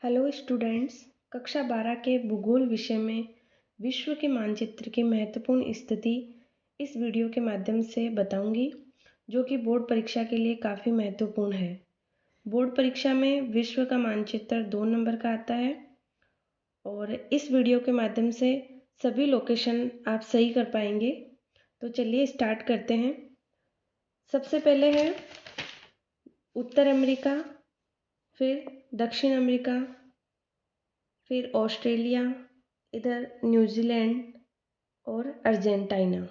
Hello students. कक्षा 12 के भूगोल विषय में विश्व के मानचित्र की महत्वपूर्ण स्थिति इस वीडियो के माध्यम से बताऊंगी, जो कि बोर्ड परीक्षा के लिए काफ़ी महत्वपूर्ण है। बोर्ड परीक्षा में विश्व का मानचित्र 2 नंबर का आता है और इस वीडियो के माध्यम से सभी लोकेशन आप सही कर पाएंगे। तो चलिए स्टार्ट करते हैं। सबसे पहले है उत्तर अमेरिका, फिर दक्षिण अमेरिका, फिर ऑस्ट्रेलिया, इधर न्यूजीलैंड और अर्जेंटीना।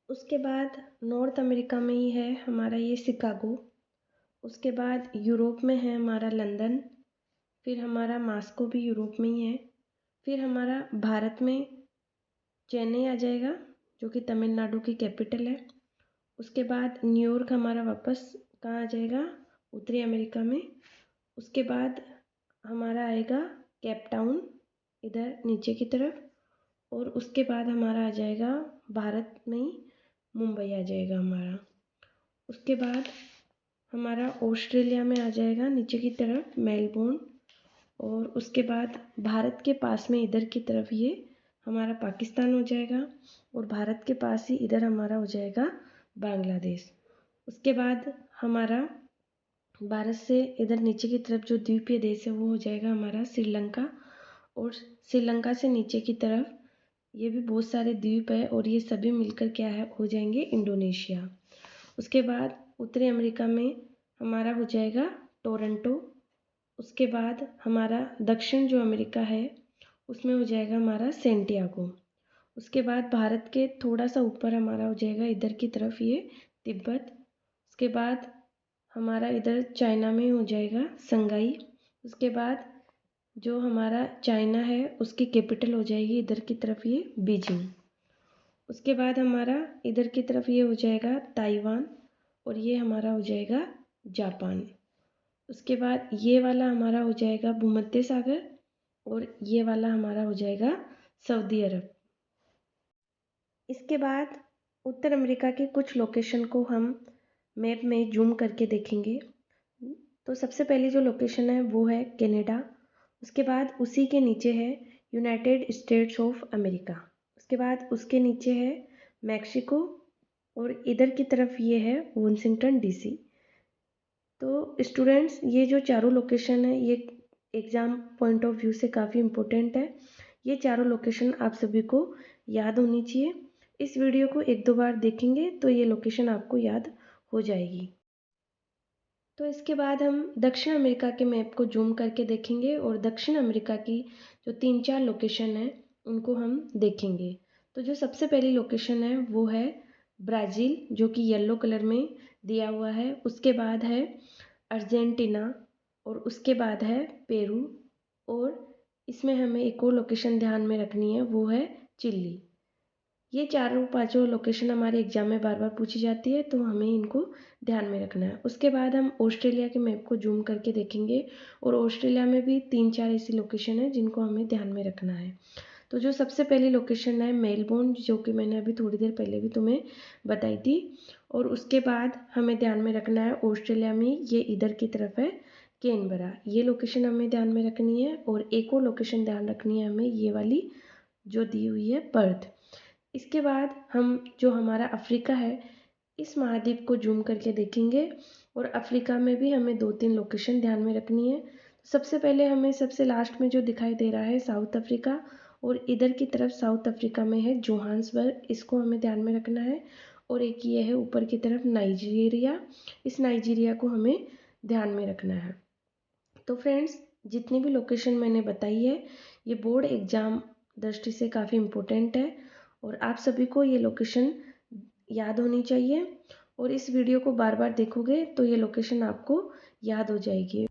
उसके बाद नॉर्थ अमेरिका में ही है हमारा ये शिकागो। उसके बाद यूरोप में है हमारा लंदन, फिर हमारा मास्को भी यूरोप में ही है। फिर हमारा भारत में चेन्नई आ जाएगा, जो कि तमिलनाडु की कैपिटल है। उसके बाद न्यूयॉर्क हमारा वापस कहाँ आ जाएगा, उत्तरी अमेरिका में। उसके बाद हमारा आएगा केप टाउन, इधर नीचे की तरफ। और उसके बाद हमारा आ जाएगा भारत में ही मुंबई आ जाएगा हमारा। उसके बाद हमारा ऑस्ट्रेलिया में आ जाएगा नीचे की तरफ मेलबोर्न। और उसके बाद भारत के पास में इधर की तरफ ये हमारा पाकिस्तान हो जाएगा। और भारत के पास ही इधर हमारा हो जाएगा बांग्लादेश। उसके बाद हमारा भारत से इधर नीचे की तरफ जो द्वीपीय देश है वो हो जाएगा हमारा श्रीलंका। और श्रीलंका से नीचे की तरफ ये भी बहुत सारे द्वीप है और ये सभी मिलकर क्या है हो जाएंगे इंडोनेशिया। उसके बाद उत्तरी अमेरिका में हमारा हो जाएगा टोरंटो। उसके बाद हमारा दक्षिण जो अमेरिका है उसमें हो जाएगा हमारा सेंटियागो। उसके बाद भारत के थोड़ा सा ऊपर हमारा हो जाएगा इधर की तरफ ये तिब्बत। उसके बाद हमारा इधर चाइना में हो जाएगा संगाई। उसके बाद जो हमारा चाइना है उसकी कैपिटल हो जाएगी इधर की तरफ ये बीजिंग। उसके बाद हमारा इधर की तरफ ये हो जाएगा ताइवान और ये हमारा हो जाएगा जापान। उसके बाद ये वाला हमारा हो जाएगा भूमध्य सागर और ये वाला हमारा हो जाएगा सऊदी अरब। इसके बाद उत्तर अमेरिका की कुछ लोकेशन को हम मैप में जूम करके देखेंगे। तो सबसे पहली जो लोकेशन है वो है कनाडा। उसके बाद उसी के नीचे है यूनाइटेड स्टेट्स ऑफ अमेरिका। उसके बाद उसके नीचे है मैक्सिको और इधर की तरफ ये है वाशिंगटन डीसी। तो स्टूडेंट्स ये जो चारों लोकेशन है ये एग्ज़ाम पॉइंट ऑफ व्यू से काफ़ी इम्पोर्टेंट है। ये चारों लोकेशन आप सभी को याद होनी चाहिए। इस वीडियो को 1-2 बार देखेंगे तो ये लोकेशन आपको याद हो जाएगी। तो इसके बाद हम दक्षिण अमेरिका के मैप को जूम करके देखेंगे और दक्षिण अमेरिका की जो 3-4 लोकेशन है उनको हम देखेंगे। तो जो सबसे पहली लोकेशन है वो है ब्राज़ील, जो कि येलो कलर में दिया हुआ है। उसके बाद है अर्जेंटीना और उसके बाद है पेरू। और इसमें हमें एक और लोकेशन ध्यान में रखनी है, वो है चिली। ये चारों पांचों लोकेशन हमारे एग्जाम में बार बार पूछी जाती है, तो हमें इनको ध्यान में रखना है। उसके बाद हम ऑस्ट्रेलिया के मैप को जूम करके देखेंगे और ऑस्ट्रेलिया में भी 3-4 ऐसी लोकेशन है जिनको हमें ध्यान में रखना है। तो जो सबसे पहली लोकेशन है मेलबोर्न, जो कि मैंने अभी थोड़ी देर पहले भी तुम्हें बताई थी। और उसके बाद हमें ध्यान में रखना है ऑस्ट्रेलिया में ये इधर की तरफ है कैनबरा, ये लोकेशन हमें ध्यान में रखनी है। और एक और लोकेशन ध्यान रखनी है हमें, ये वाली जो दी हुई है पर्थ। इसके बाद हम जो हमारा अफ्रीका है इस महाद्वीप को जूम करके देखेंगे और अफ्रीका में भी हमें 2-3 लोकेशन ध्यान में रखनी है। सबसे पहले हमें सबसे लास्ट में जो दिखाई दे रहा है साउथ अफ्रीका, और इधर की तरफ साउथ अफ्रीका में है जोहान्सबर्ग, इसको हमें ध्यान में रखना है। और एक ये है ऊपर की तरफ नाइजीरिया, इस नाइजीरिया को हमें ध्यान में रखना है। तो फ्रेंड्स, जितनी भी लोकेशन मैंने बताई है ये बोर्ड एग्ज़ाम दृष्टि से काफ़ी इम्पोर्टेंट है और आप सभी को ये लोकेशन याद होनी चाहिए। और इस वीडियो को बार बार देखोगे तो ये लोकेशन आपको याद हो जाएगी।